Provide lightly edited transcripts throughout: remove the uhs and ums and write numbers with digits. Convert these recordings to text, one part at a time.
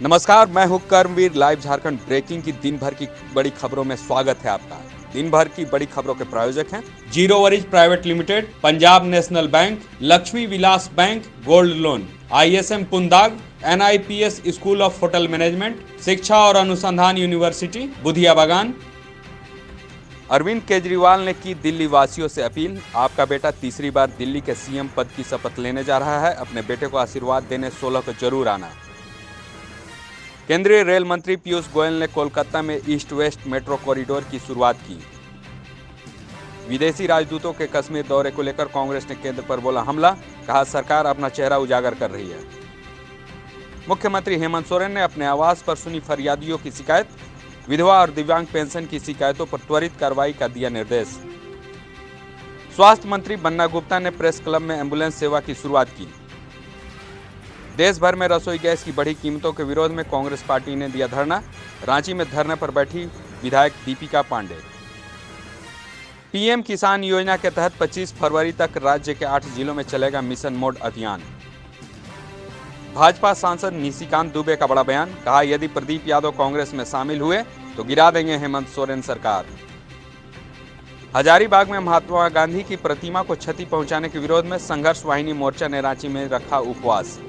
नमस्कार, मैं हूं कर्मवीर। लाइव झारखंड ब्रेकिंग की दिन भर की बड़ी खबरों में स्वागत है आपका। दिन भर की बड़ी खबरों के प्रायोजक हैं zero worries private limited, Punjab national bank, Lakshmi Vilas bank gold loan, ISM Pundag, NIPS school of hotel management, शिक्षा और अनुसंधान यूनिवर्सिटी बुधिया बागान। अरविंद केजरीवाल ने की दिल्ली वासियों से अपील। आपका बेटा तीसरी बार दिल्ली के CM पद की शपथ लेने जा रहा है। अपने बेटे को आशीर्वाद देने 16 को जरूर आना। केंद्रीय रेल मंत्री पीयूष गोयल ने कोलकाता में ईस्ट वेस्ट मेट्रो कॉरिडोर की शुरुआत की। विदेशी राजदूतों के कश्मीर दौरे को लेकर कांग्रेस ने केंद्र पर बोला हमला, कहा सरकार अपना चेहरा उजागर कर रही है। मुख्यमंत्री हेमंत सोरेन ने अपने आवास पर सुनी फरियादियों की शिकायत। विधवा और दिव्यांग पेंशन की शिकायतों पर त्वरित कार्रवाई का दिया निर्देश। स्वास्थ्य मंत्री बन्ना गुप्ता ने प्रेस क्लब में एम्बुलेंस सेवा की शुरुआत की। देश भर में रसोई गैस की बढ़ी कीमतों के विरोध में कांग्रेस पार्टी ने दिया धरना। रांची में धरने पर बैठी विधायक दीपिका पांडे। PM किसान योजना के तहत 25 फरवरी तक राज्य के 8 जिलों में चलेगा मिशन मोड अभियान। भाजपा सांसद निशिकांत दुबे का बड़ा बयान, कहा यदि प्रदीप यादव कांग्रेस में शामिल हुए तो गिरा देंगे हेमंत सोरेन सरकार। हजारीबाग में महात्मा गांधी की प्रतिमा को क्षति पहुंचाने के विरोध में संघर्ष वाहिनी मोर्चा ने रांची में रखा उपवास।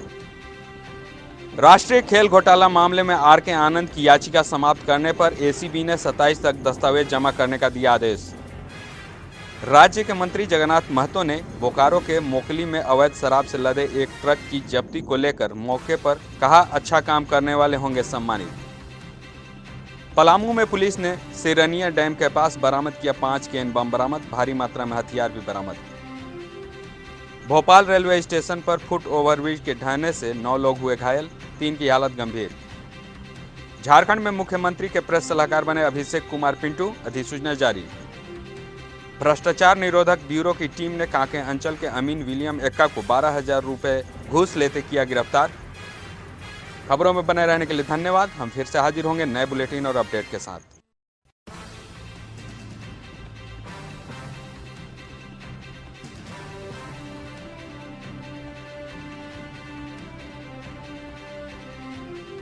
राष्ट्रीय खेल घोटाला मामले में RK आनंद की याचिका समाप्त करने पर ACB ने 27 तक दस्तावेज जमा करने का दिया आदेश। राज्य के मंत्री जगन्नाथ महतो ने बोकारो के मोकली में अवैध शराब से लदे एक ट्रक की जब्ती को लेकर मौके पर कहा अच्छा काम करने वाले होंगे सम्मानित। पलामू में पुलिस ने सिरनिया डैम के पास बरामद किया 5 केन बम बरामद, भारी मात्रा में हथियार भी बरामद। भोपाल रेलवे स्टेशन पर फुट ओवरब्रिज के ढहने से 9 लोग हुए घायल, 3 की हालत गंभीर। झारखंड में मुख्यमंत्री के प्रेस सलाहकार बने अभिषेक कुमार पिंटू, अधिसूचना जारी। भ्रष्टाचार निरोधक ब्यूरो की टीम ने कांके अंचल के अमीन विलियम एक्का को 12,000 रुपये घूस लेते किया गिरफ्तार। खबरों में बने रहने के लिए धन्यवाद। हम फिर से हाजिर होंगे नए बुलेटिन और अपडेट के साथ।